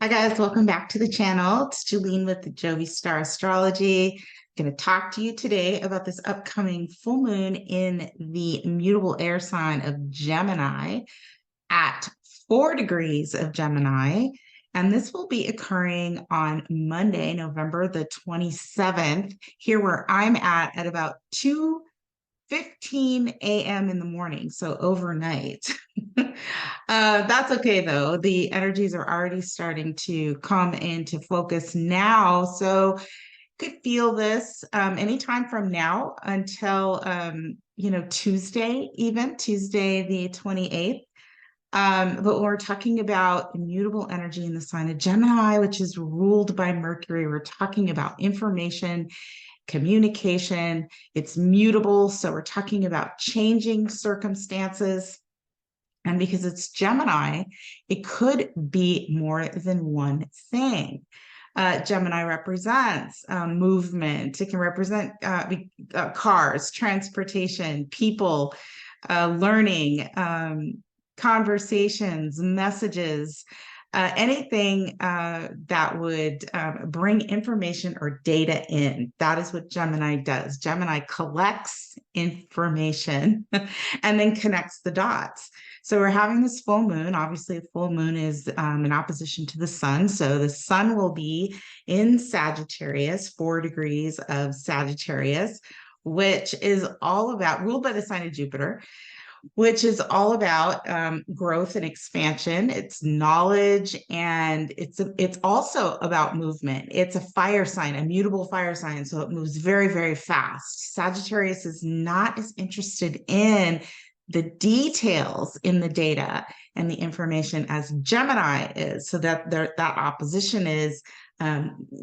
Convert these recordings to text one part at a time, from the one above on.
Hi guys, welcome back to the channel. It's Julene with the Jovi Star Astrology. I'm going to talk to you today about this upcoming full moon in the mutable air sign of Gemini at 4 degrees of Gemini. And this will be occurring on Monday, November the 27th, here where I'm at about 2:15 a.m. in the morning, so overnight. That's okay though. The energies are already starting to come into focus now. So could feel this anytime from now until Tuesday, even Tuesday the 28th. But when we're talking about immutable energy in the sign of Gemini, which is ruled by Mercury, we're talking about information, communication. It's mutable. So we're talking about changing circumstances. And because it's Gemini, it could be more than one thing. Gemini represents movement. It can represent cars, transportation, people, learning, conversations, messages, anything that would bring information or data in. That is what Gemini does. Gemini collects information and then connects the dots. So we're having this full moon. Obviously, the full moon is in opposition to the sun. So the sun will be in Sagittarius, 4 degrees of Sagittarius, which is all about, ruled by the sign of Jupiter, which is all about growth and expansion. It's knowledge, and it's also about movement. It's a fire sign, a mutable fire sign, so it moves very, very fast. Sagittarius is not as interested in the details in the data and the information as Gemini is. So that opposition is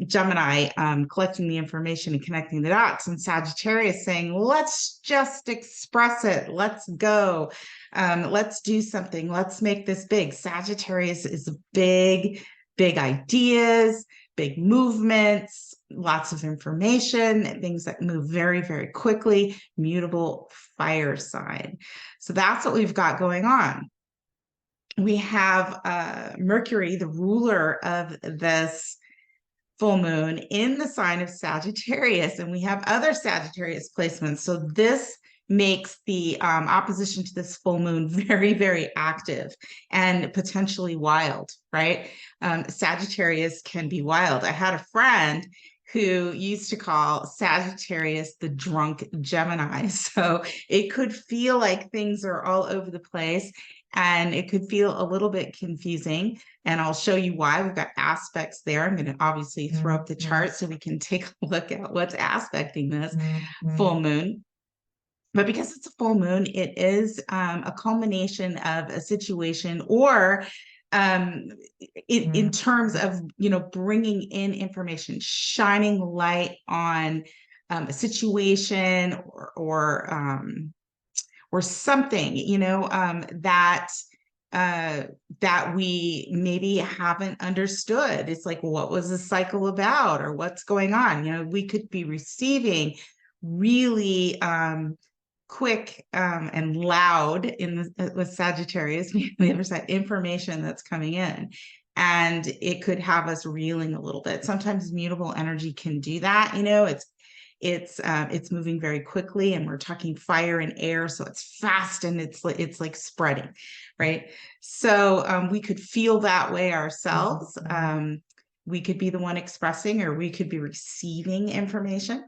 Gemini collecting the information and connecting the dots, and Sagittarius saying, let's just express it. Let's go. Let's do something. Let's make this big. Sagittarius is big, big ideas, big movements, lots of information, things that move very, very quickly, mutable fire sign. So that's what we've got going on. We have Mercury, the ruler of this full moon, in the sign of Sagittarius, and we have other Sagittarius placements. So this makes the opposition to this full moon very, very active and potentially wild, right? Sagittarius can be wild. I had a friend who used to call Sagittarius the drunk Gemini. So it could feel like things are all over the place, and it could feel a little bit confusing. And I'll show you why. We've got aspects there. I'm going to obviously throw up the chart so we can take a look at what's aspecting this full moon. But because it's a full moon, it is a culmination of a situation, or in terms of, bringing in information, shining light on a situation or something, that we maybe haven't understood. It's like, what was the cycle about, or what's going on? We could be receiving really quick and loud with Sagittarius, the other side, information that's coming in. And it could have us reeling a little bit. Sometimes mutable energy can do that. It's moving very quickly, and we're talking fire and air, so it's fast and it's like spreading, right? So we could feel that way ourselves. We could be the one expressing, or we could be receiving information.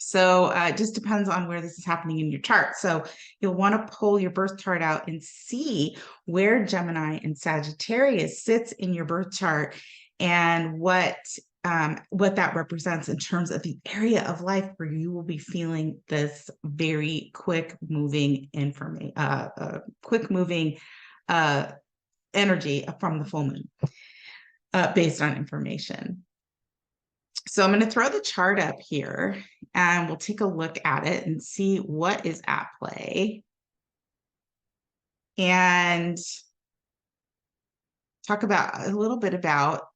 So it just depends on where this is happening in your chart. So you'll want to pull your birth chart out and see where Gemini and Sagittarius sits in your birth chart, and what that represents in terms of the area of life where you will be feeling this very quick moving information, energy from the full moon, based on information. So I'm going to throw the chart up here, and we'll take a look at it and see what is at play, and talk about a little bit about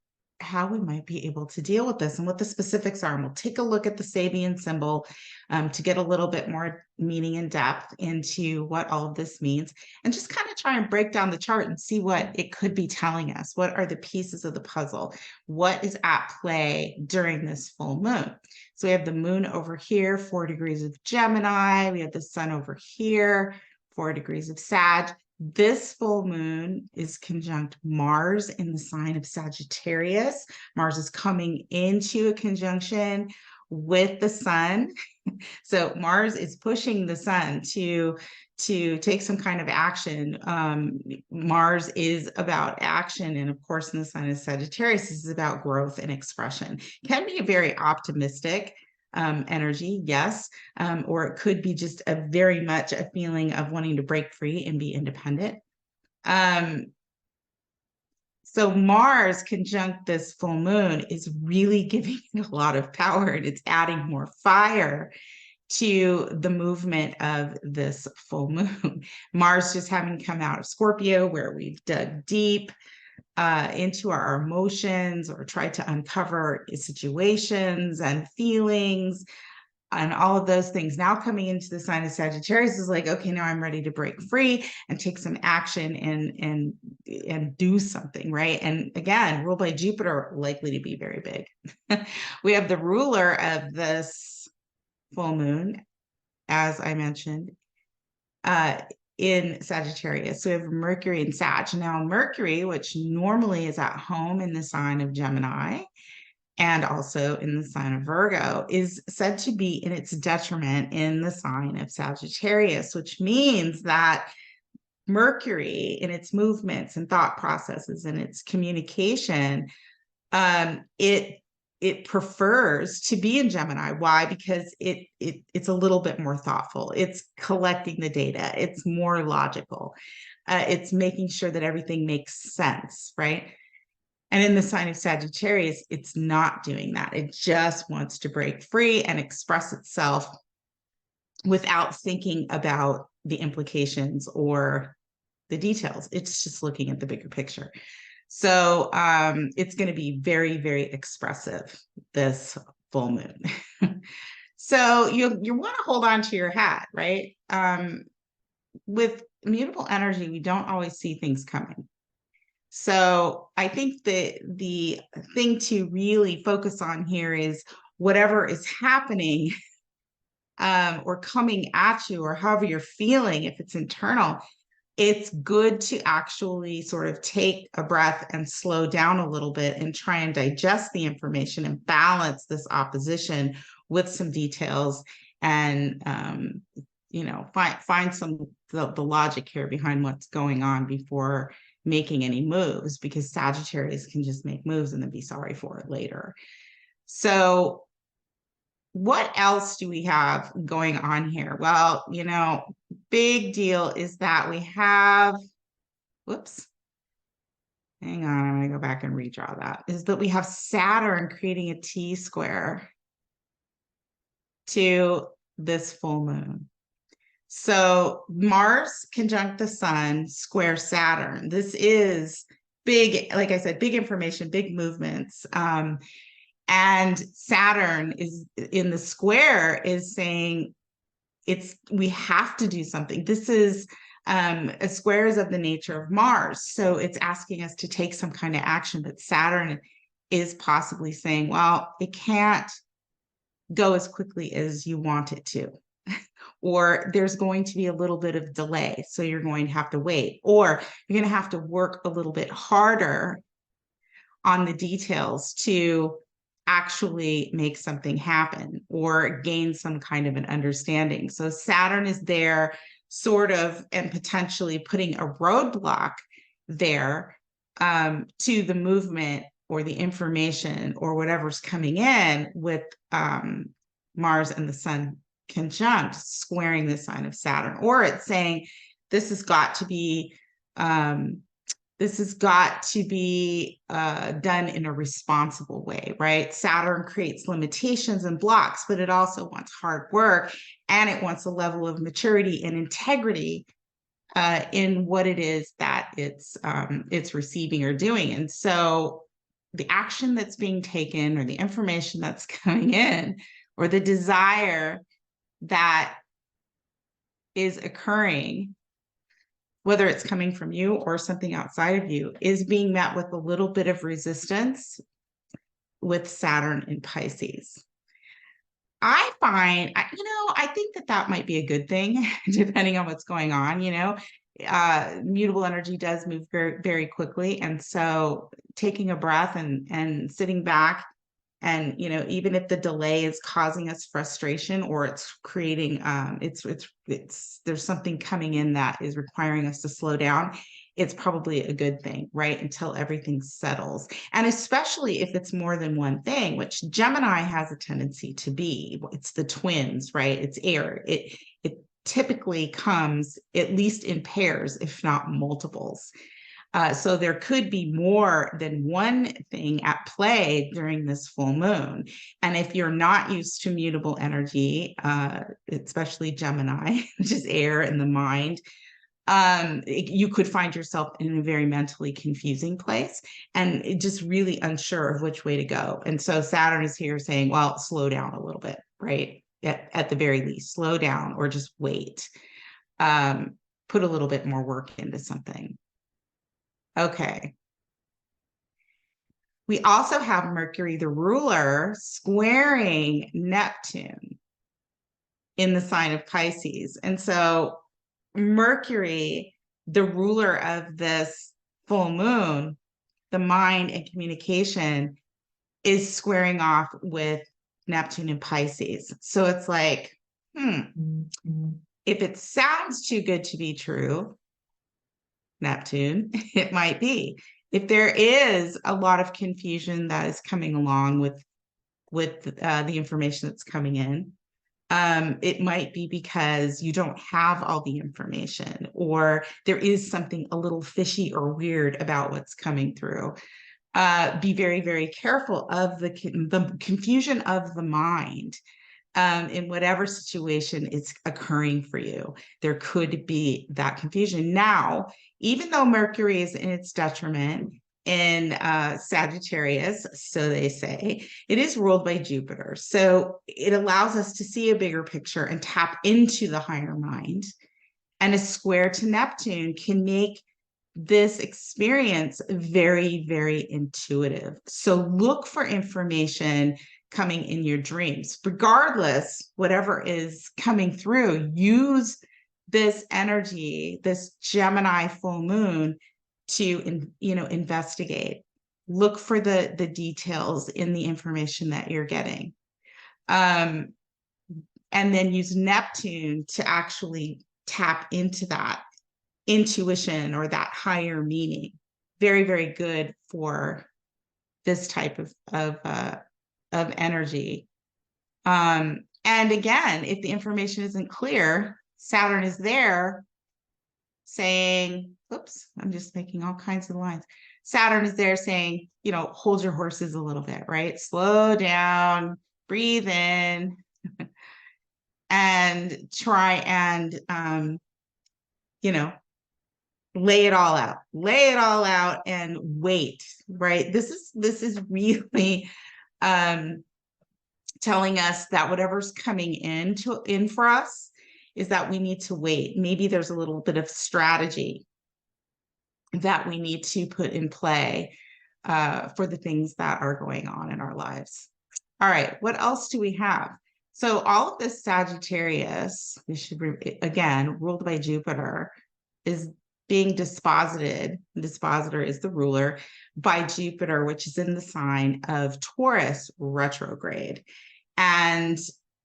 how we might be able to deal with this and what the specifics are. And we'll take a look at the Sabian symbol to get a little bit more meaning and depth into what all of this means, and just kind of try and break down the chart and see what it could be telling us. What are the pieces of the puzzle? What is at play during this full moon? So we have the moon over here, 4 degrees of Gemini. We have the sun over here, 4 degrees of Sag. This full moon is conjunct Mars in the sign of Sagittarius. Mars is coming into a conjunction with the sun. So Mars is pushing the sun to take some kind of action. Mars is about action. And of course, in the sign of Sagittarius, this is about growth and expression. Can be a very optimistic energy, yes, or it could be just a very much a feeling of wanting to break free and be independent. So Mars conjunct this full moon is really giving it a lot of power, and it's adding more fire to the movement of this full moon. Mars just having come out of Scorpio, where we've dug deep into our emotions or tried to uncover situations and feelings and all of those things. Now coming into the sign of Sagittarius is like, okay, now I'm ready to break free and take some action and do something, right? And again, ruled by Jupiter, likely to be very big. We have the ruler of this full moon, as I mentioned, in Sagittarius. So we have Mercury in Sag. Now, Mercury, which normally is at home in the sign of Gemini and also in the sign of Virgo, is said to be in its detriment in the sign of Sagittarius, which means that Mercury in its movements and thought processes and its communication, it prefers to be in Gemini. Why? Because it's a little bit more thoughtful. It's collecting the data. It's more logical. It's making sure that everything makes sense, right? And in the sign of Sagittarius, it's not doing that. It just wants to break free and express itself without thinking about the implications or the details. It's just looking at the bigger picture. So it's going to be very, very expressive this full moon. So you want to hold on to your hat, right? With mutable energy, we don't always see things coming. So I think the thing to really focus on here is whatever is happening or coming at you, or however you're feeling, if it's internal, it's good to actually sort of take a breath and slow down a little bit and try and digest the information and balance this opposition with some details and, find some the logic here behind what's going on before making any moves, because Sagittarius can just make moves and then be sorry for it later. So what else do we have going on here? Well, big deal is that we have, hang on, I'm going to go back and redraw that, is that we have Saturn creating a T-square to this full moon. So Mars conjunct the sun, square Saturn. This is big, like I said, big information, big movements. And Saturn is in the square is saying we have to do something. This is a square is of the nature of Mars. So it's asking us to take some kind of action, but Saturn is possibly saying, well, it can't go as quickly as you want it to. Or there's going to be a little bit of delay. So you're going to have to wait, or you're going to have to work a little bit harder on the details to actually make something happen or gain some kind of an understanding. So Saturn is there sort of and potentially putting a roadblock there to the movement or the information or whatever's coming in with Mars and the sun conjunct, squaring the sign of Saturn. Or it's saying this has got to be done in a responsible way, right? Saturn creates limitations and blocks, but it also wants hard work, and it wants a level of maturity and integrity in what it is that it's receiving or doing. And so the action that's being taken or the information that's coming in or the desire that is occurring, whether it's coming from you or something outside of you, is being met with a little bit of resistance with Saturn in Pisces. I find, I think that might be a good thing, depending on what's going on. Mutable energy does move very, very quickly. And so taking a breath and sitting back, and, even if the delay is causing us frustration or it's creating, there's something coming in that is requiring us to slow down, it's probably a good thing, right? Until everything settles. And especially if it's more than one thing, which Gemini has a tendency to be. It's the twins, right? It's air. It typically comes at least in pairs, if not multiples. So there could be more than one thing at play during this full moon. And if you're not used to mutable energy, especially Gemini, which is air in the mind, you could find yourself in a very mentally confusing place and just really unsure of which way to go. And so Saturn is here saying, well, slow down a little bit, right? At the very least, slow down or just wait. Put a little bit more work into something. Okay. We also have Mercury, the ruler, squaring Neptune in the sign of Pisces. And so Mercury, the ruler of this full moon, the mind and communication, is squaring off with Neptune and Pisces. So it's like, if it sounds too good to be true, Neptune, it might be. If there is a lot of confusion that is coming along with the information that's coming in, it might be because you don't have all the information, or there is something a little fishy or weird about what's coming through. Be very, very careful of the confusion of the mind. In whatever situation is occurring for you, there could be that confusion. Now, even though Mercury is in its detriment in Sagittarius, so they say, it is ruled by Jupiter. So it allows us to see a bigger picture and tap into the higher mind. And a square to Neptune can make this experience very, very intuitive. So look for information coming in your dreams. Regardless, whatever is coming through, use this energy, this Gemini full moon, to investigate. Look for the details in the information that you're getting. And then use Neptune to actually tap into that intuition or that higher meaning. Very, very good for this type of energy. And again, if the information isn't clear, Saturn is there saying, oops, I'm just making all kinds of lines. Saturn is there saying, hold your horses a little bit, right? Slow down, breathe in, and try and, lay it all out and wait, right? This is really telling us that whatever's coming in for us is that we need to wait. Maybe there's a little bit of strategy that we need to put in play for the things that are going on in our lives. All right, what else do we have? So all of this Sagittarius, again, ruled by Jupiter, is being disposited. Dispositor is the ruler by Jupiter, which is in the sign of Taurus retrograde. And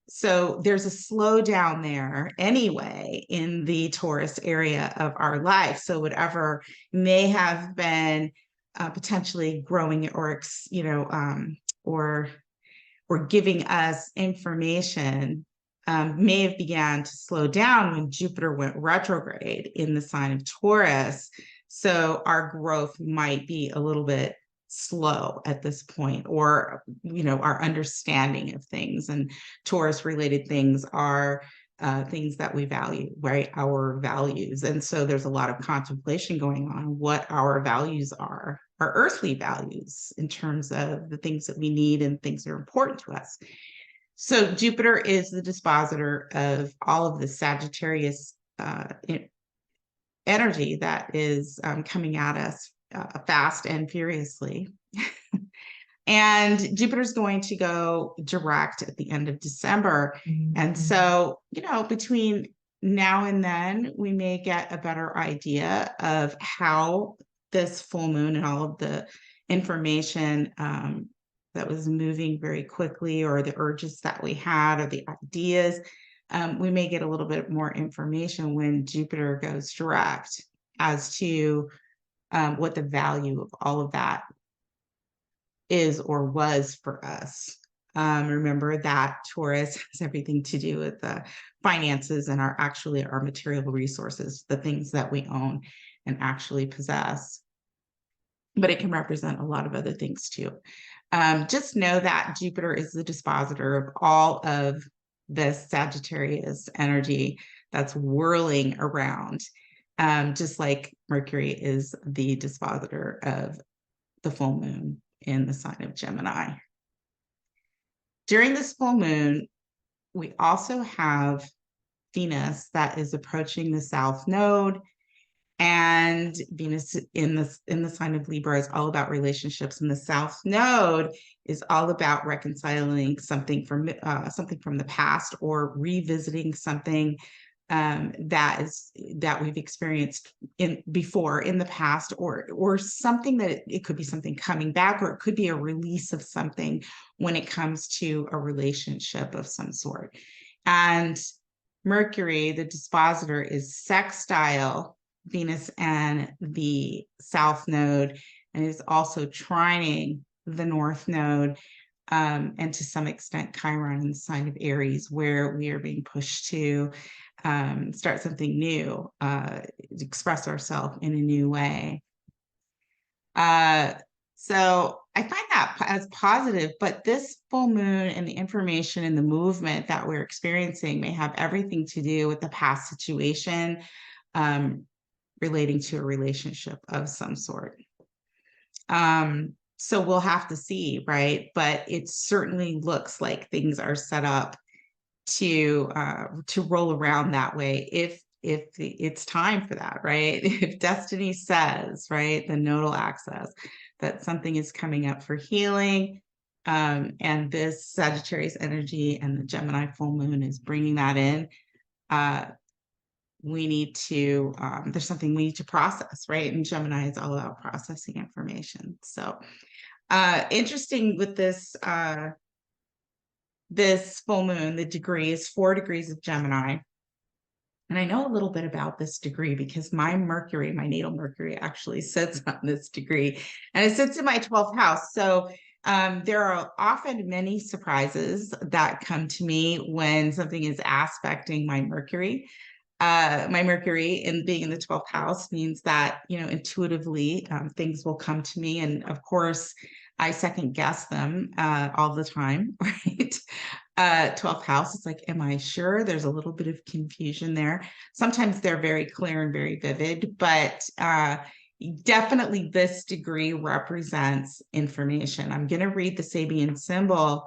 so there's a slowdown there anyway in the Taurus area of our life. So whatever may have been potentially growing or giving us information may have began to slow down when Jupiter went retrograde in the sign of Taurus. So our growth might be a little bit slow at this point, or, our understanding of things. And Taurus related things are things that we value, right? Our values. And so there's a lot of contemplation going on what our values are our earthly values in terms of the things that we need and things that are important to us. So Jupiter is the dispositor of all of the Sagittarius energy that is coming at us fast and furiously. And Jupiter's going to go direct at the end of December. And so, between now and then, we may get a better idea of how this full moon and all of the information that was moving very quickly, or the urges that we had, or the ideas, we may get a little bit more information when Jupiter goes direct as to what the value of all of that is or was for us. Remember that Taurus has everything to do with the finances and our material resources, the things that we own and actually possess. But it can represent a lot of other things too. Just know that Jupiter is the dispositor of all of this Sagittarius energy that's whirling around, just like Mercury is the dispositor of the full moon in the sign of Gemini. During this full moon, we also have Venus that is approaching the South Node, and Venus in the sign of Libra is all about relationships, and the South Node is all about reconciling something from the past, or revisiting something that we've experienced before in the past, or something that it could be something coming back, or it could be a release of something when it comes to a relationship of some sort. And Mercury, the dispositor, is sextile Venus and the South Node, and is also trining the North Node, and to some extent Chiron in the sign of Aries, where we are being pushed to start something new, express ourselves in a new way. So I find that as positive, but this full moon and the information and the movement that we're experiencing may have everything to do with the past situation relating to a relationship of some sort. So we'll have to see, right? But it certainly looks like things are set up to roll around that way if it's time for that, right? If destiny says, right, the nodal axis, that something is coming up for healing, and this Sagittarius energy and the Gemini full moon is bringing that in, we need to, there's something we need to process, right? And Gemini is all about processing information. So interesting with this full moon, the degree is 4 degrees of Gemini. And I know a little bit about this degree because my natal Mercury actually sits on this degree, and it sits in my 12th house. So there are often many surprises that come to me when something is aspecting my Mercury. My Mercury in being in the 12th house means that, intuitively things will come to me. And of course, I second guess them all the time, right? 12th house, it's like, am I sure? There's a little bit of confusion there. Sometimes they're very clear and very vivid, but definitely this degree represents information. I'm going to read the Sabian symbol,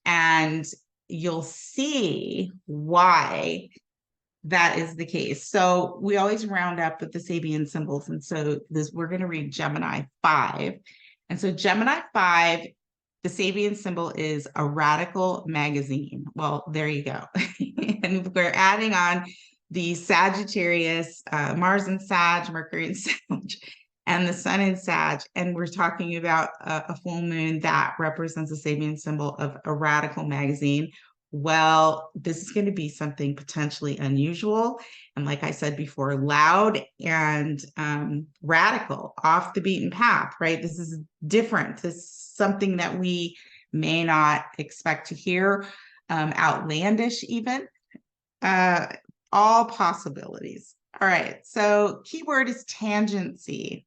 and you'll see why that is the case. So we always round up with the Sabian symbols. And so we're going to read Gemini 5. And so Gemini 5, the Sabian symbol is a radical magazine. Well, there you go. And we're adding on the Sagittarius, Mars in Sag, Mercury in Sag, and the Sun in Sag. And we're talking about a full moon that represents the Sabian symbol of a radical magazine. Well, this is going to be something potentially unusual. And like I said before, loud and radical, off the beaten path, right? This is different. This is something that we may not expect to hear, outlandish even, all possibilities. All right, so keyword is tangency.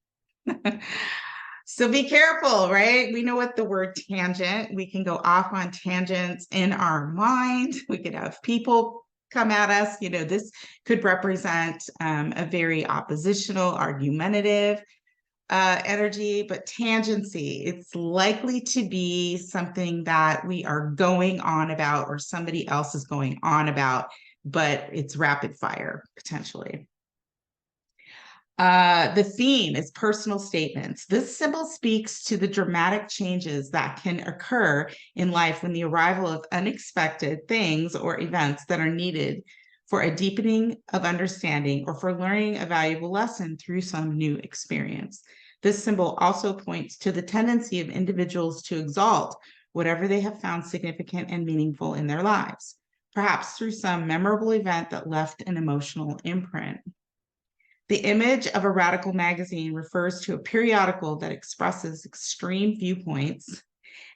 So be careful, right? We know what the word tangent, we can go off on tangents in our mind. We could have people come at us. This could represent a very oppositional, argumentative energy, but tangency. It's likely to be something that we are going on about or somebody else is going on about, but it's rapid fire potentially. The theme is personal statements. This symbol speaks to the dramatic changes that can occur in life when the arrival of unexpected things or events that are needed for a deepening of understanding or for learning a valuable lesson through some new experience. This symbol also points to the tendency of individuals to exalt whatever they have found significant and meaningful in their lives, perhaps through some memorable event that left an emotional imprint. The image of a radical magazine refers to a periodical that expresses extreme viewpoints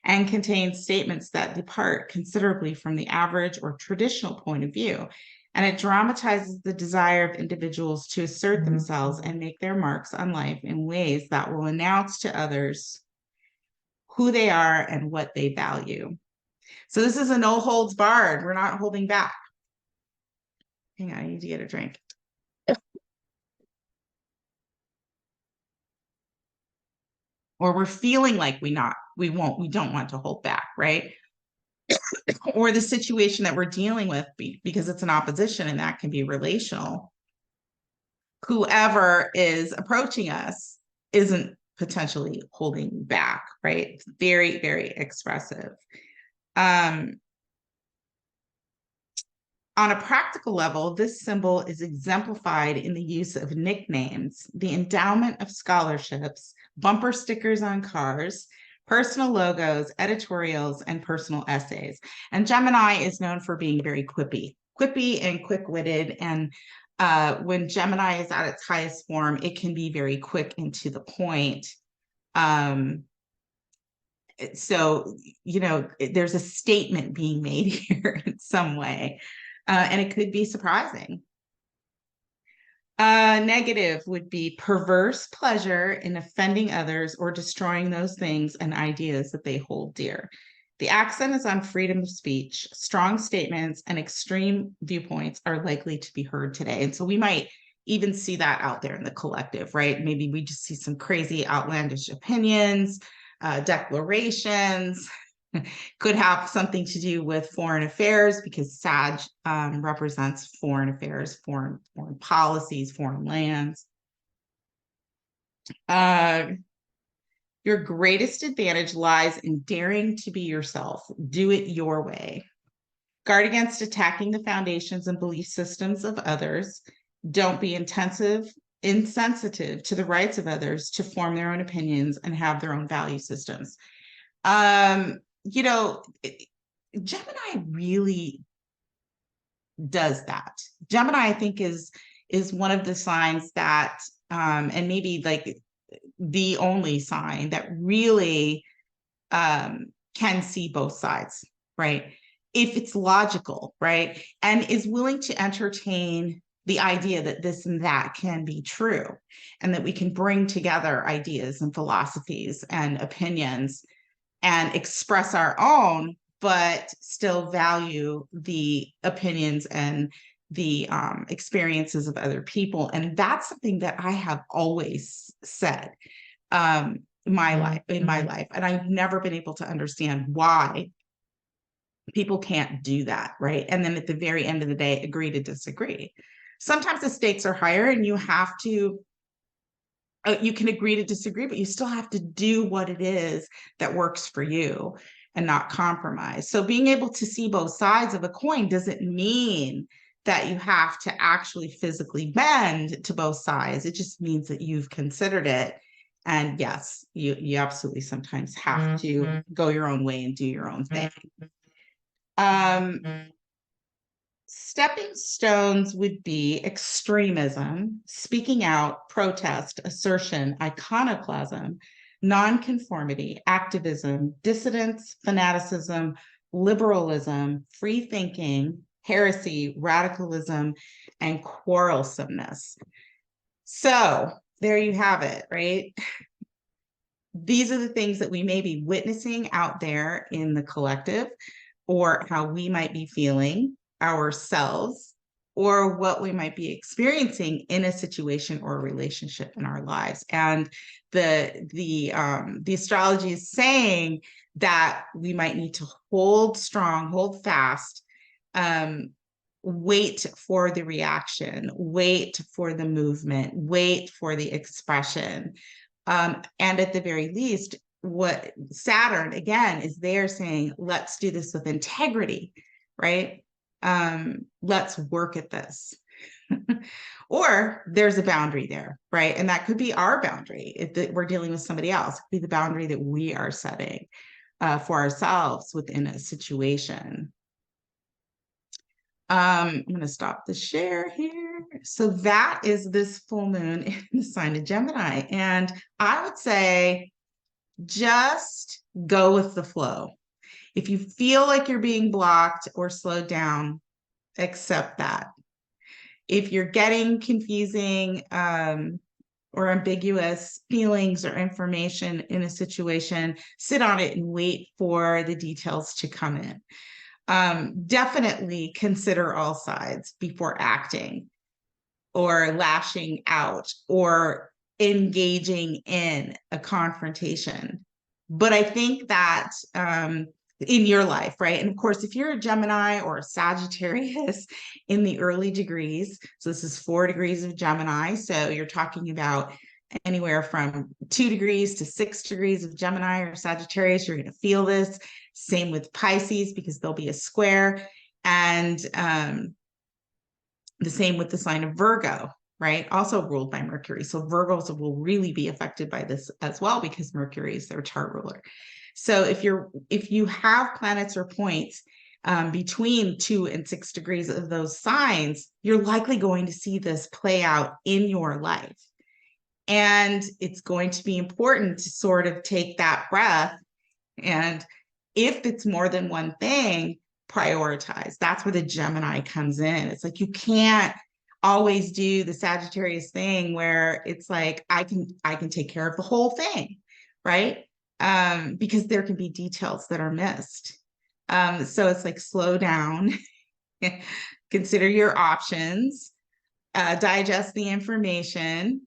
and contains statements that depart considerably from the average or traditional point of view. And it dramatizes the desire of individuals to assert themselves and make their marks on life in ways that will announce to others who they are and what they value. So this is a no holds barred. We're not holding back. Hang on, I need to get a drink. Or we're feeling like we don't want to hold back, right? Or the situation that we're dealing with, because it's an opposition and that can be relational. Whoever is approaching us isn't potentially holding back, right? It's very, very expressive. On a practical level, this symbol is exemplified in the use of nicknames, the endowment of scholarships, bumper stickers on cars, personal logos, editorials, and personal essays. And Gemini is known for being very quippy and quick-witted. And when Gemini is at its highest form, it can be very quick and to the point. So, there's a statement being made here in some way. And it could be surprising. Negative would be perverse pleasure in offending others or destroying those things and ideas that they hold dear. The accent is on freedom of speech. Strong statements and extreme viewpoints are likely to be heard today. And so we might even see that out there in the collective, right? Maybe we just see some crazy outlandish opinions, declarations. Could have something to do with foreign affairs because Sag represents foreign affairs, foreign policies, foreign lands. Your greatest advantage lies in daring to be yourself. Do it your way. Guard against attacking the foundations and belief systems of others. Don't be insensitive to the rights of others to form their own opinions and have their own value systems. Gemini really does that. Gemini, I think, is one of the signs that, and maybe like the only sign that really can see both sides, right? If it's logical, right? And is willing to entertain the idea that this and that can be true and that we can bring together ideas and philosophies and opinions and express our own, but still value the opinions and the experiences of other people. And that's something that I have always said in my life. And I've never been able to understand why people can't do that, right? And then at the very end of the day, agree to disagree. Sometimes the stakes are higher and you have to you can agree to disagree, but you still have to do what it is that works for you and not compromise. So being able to see both sides of a coin doesn't mean that you have to actually physically bend to both sides. It just means that you've considered it. And yes, you absolutely sometimes have to go your own way and do your own thing. Stepping stones would be extremism, speaking out, protest, assertion, iconoclasm, nonconformity, activism, dissidence, fanaticism, liberalism, free thinking, heresy, radicalism, and quarrelsomeness. So there you have it, right? These are the things that we may be witnessing out there in the collective, or how we might be feeling ourselves or what we might be experiencing in a situation or a relationship in our lives. And the astrology is saying that we might need to hold strong, hold fast, wait for the reaction, wait for the movement, wait for the expression. And at the very least, what Saturn, again, is there saying, let's do this with integrity, right? Let's work at this. Or there's a boundary there, right? And that could be our boundary. If we're dealing with somebody else, it could be the boundary that we are setting for ourselves within a situation. I'm going to stop the share here. So that is this full moon in the sign of Gemini. And I would say just go with the flow. If you feel like you're being blocked or slowed down, accept that. If you're getting confusing or ambiguous feelings or information in a situation, sit on it and wait for the details to come in. Definitely consider all sides before acting or lashing out or engaging in a confrontation. But I think that in your life, right? And of course, if you're a Gemini or a Sagittarius in the early degrees, so this is 4 degrees of Gemini. So you're talking about anywhere from 2 degrees to 6 degrees of Gemini or Sagittarius, you're going to feel this. Same with Pisces, because there'll be a square. And the same with the sign of Virgo, right? Also ruled by Mercury. So Virgos will really be affected by this as well, because Mercury is their chart ruler. So if you have planets or points between 2 and 6 degrees of those signs, you're likely going to see this play out in your life. And it's going to be important to sort of take that breath. And if it's more than one thing, prioritize. That's where the Gemini comes in. It's like you can't always do the Sagittarius thing where it's like I can take care of the whole thing, right? Because there can be details that are missed. So it's like slow down, consider your options, digest the information,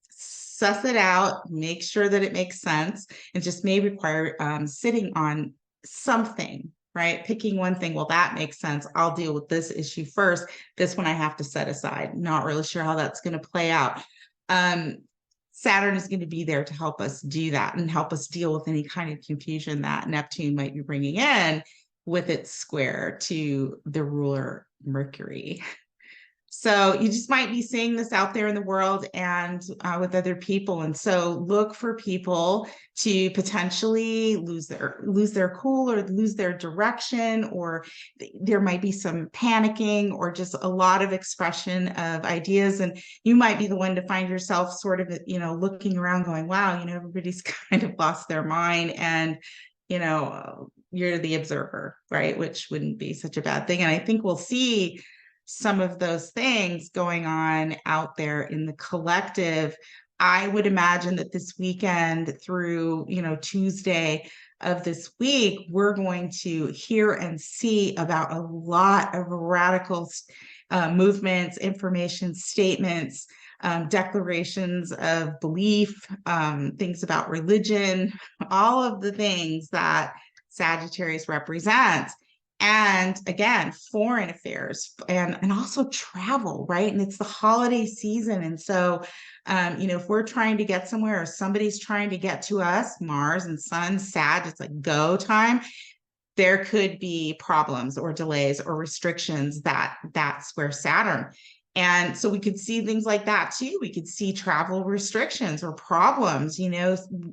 suss it out, make sure that it makes sense, and just may require sitting on something, right? Picking one thing, well, that makes sense. I'll deal with this issue first. This one I have to set aside. Not really sure how that's going to play out. Saturn is going to be there to help us do that and help us deal with any kind of confusion that Neptune might be bringing in with its square to the ruler Mercury. So you just might be seeing this out there in the world and with other people. And so look for people to potentially lose their cool or lose their direction, or there might be some panicking or just a lot of expression of ideas. And you might be the one to find yourself sort of, looking around going, wow, everybody's kind of lost their mind. And, you're the observer, right? Which wouldn't be such a bad thing. And I think we'll see some of those things going on out there in the collective. I would imagine that this weekend through, Tuesday of this week, we're going to hear and see about a lot of radical movements, information, statements, declarations of belief, things about religion, all of the things that Sagittarius represents. And again, foreign affairs and also travel, right? And it's the holiday season. And so, if we're trying to get somewhere or somebody's trying to get to us, Mars and Sun, Sag, it's like go time. There could be problems or delays or restrictions that square Saturn. And so we could see things like that too. We could see travel restrictions or problems,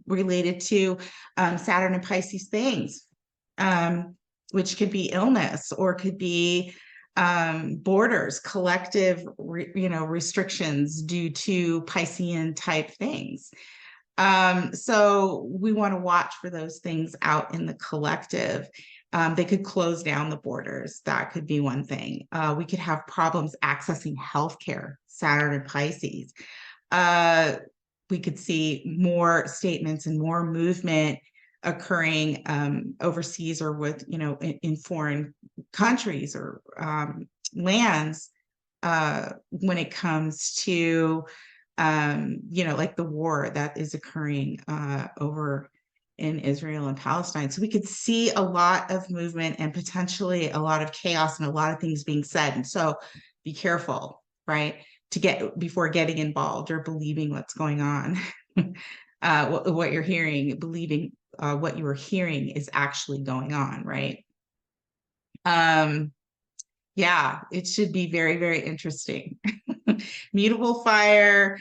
related to Saturn and Pisces things. Which could be illness or could be borders, collective, restrictions due to Piscean type things. So we want to watch for those things out in the collective. They could close down the borders. That could be one thing. We could have problems accessing healthcare, Saturn and Pisces. We could see more statements and more movement occurring overseas or with, in foreign countries or lands when it comes to, like the war that is occurring over in Israel and Palestine. So we could see a lot of movement and potentially a lot of chaos and a lot of things being said. And so be careful, right? Before getting involved or believing what's going on. What you're hearing, believing what you are hearing is actually going on, right? Yeah, it should be very, very interesting. Mutable fire,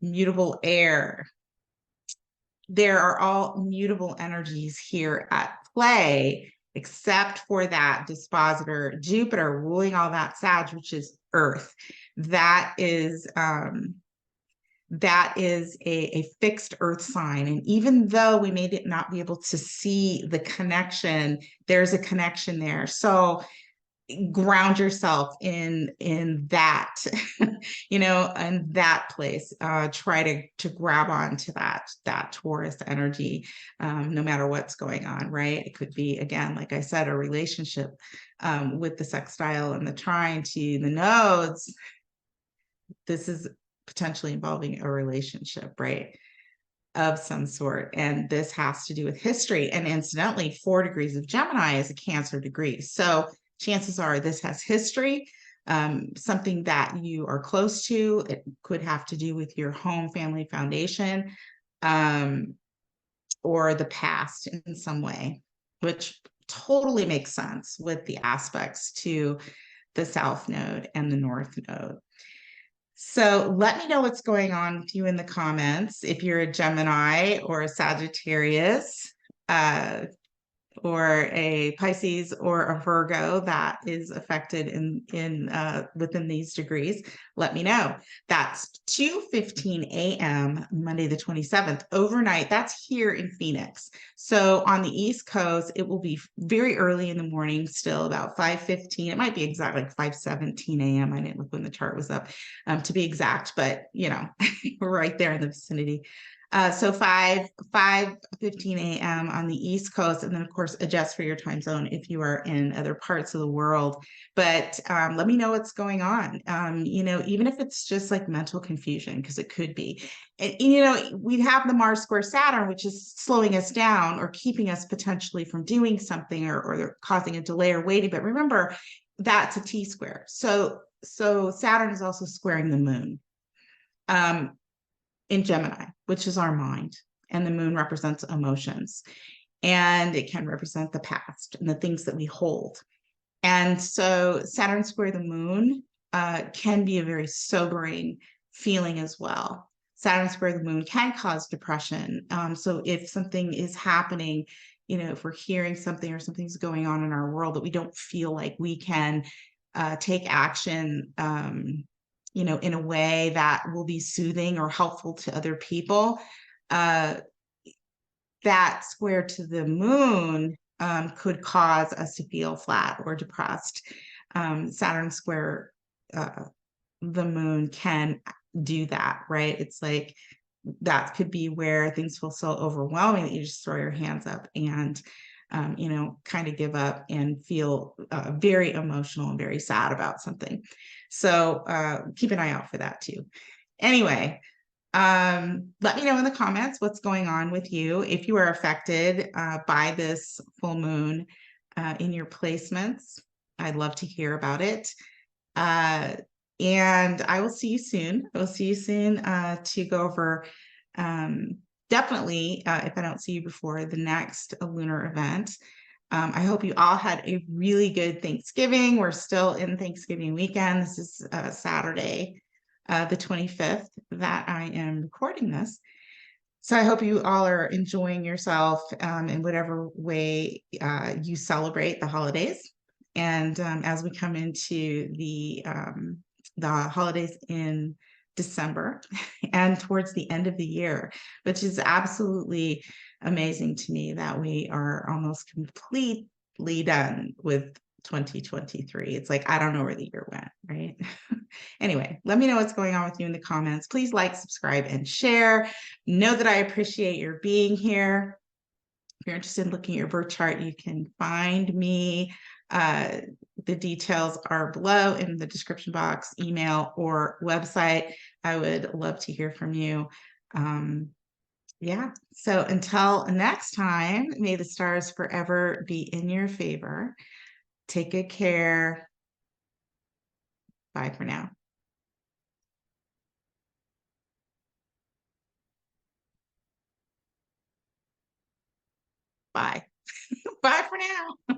mutable air. There are all mutable energies here at play, except for that dispositor Jupiter ruling all that Sag, which is Earth. That is a fixed Earth sign. And even though we may not be able to see the connection, there's a connection there. So ground yourself in that in that place. Try to grab onto that Taurus energy, no matter what's going on, right? It could be, again, like I said, a relationship with the sextile and the trine to the nodes. This is potentially involving a relationship, right, of some sort. And this has to do with history. And incidentally, 4 degrees of Gemini is a Cancer degree. So chances are this has history, something that you are close to. It could have to do with your home, family, foundation, or the past in some way, which totally makes sense with the aspects to the South Node and the North Node. So let me know what's going on with you in the comments. If you're a Gemini or a Sagittarius, or a Pisces or a Virgo that is affected within these degrees, let me know. That's 2:15 a.m. Monday the 27th overnight. That's here in Phoenix. So on the East Coast, it will be very early in the morning, still about 5:15. It might be exact like 5:17 a.m. I didn't look when the chart was up, to be exact, but we're right there in the vicinity. So 5:15 a.m. on the East Coast, and then of course adjust for your time zone if you are in other parts of the world. But let me know what's going on. Even if it's just like mental confusion, because it could be. And we'd have the Mars square Saturn, which is slowing us down or keeping us potentially from doing something or causing a delay or waiting. But remember, that's a T-square. So Saturn is also squaring the moon. In Gemini, which is our mind, and the moon represents emotions, and it can represent the past and the things that we hold. And so Saturn square the moon can be a very sobering feeling as well. Saturn square the moon can cause depression. So if something is happening, if we're hearing something or something's going on in our world that we don't feel like we can take action, in a way that will be soothing or helpful to other people, that square to the moon could cause us to feel flat or depressed. Saturn square the moon can do that, right? It's like that could be where things feel so overwhelming that you just throw your hands up and kind of give up and feel very emotional and very sad about something. So keep an eye out for that too. Anyway, let me know in the comments what's going on with you. If you are affected by this full moon in your placements, I'd love to hear about it. And I will see you soon. I will see you soon to go over definitely, if I don't see you before, the next lunar event. I hope you all had a really good Thanksgiving. We're still in Thanksgiving weekend. This is Saturday, the 25th, that I am recording this. So I hope you all are enjoying yourself in whatever way you celebrate the holidays. And as we come into the holidays in December and towards the end of the year, which is absolutely amazing to me that we are almost completely done with 2023. It's like, I don't know where the year went, right? Anyway, let me know what's going on with you in the comments. Please like, subscribe, and share. Know that I appreciate your being here. If you're interested in looking at your birth chart, you can find me The details are below in the description box, email or website. I would love to hear from you. Yeah. So until next time, may the stars forever be in your favor. Take good care. Bye for now. Bye. Bye for now.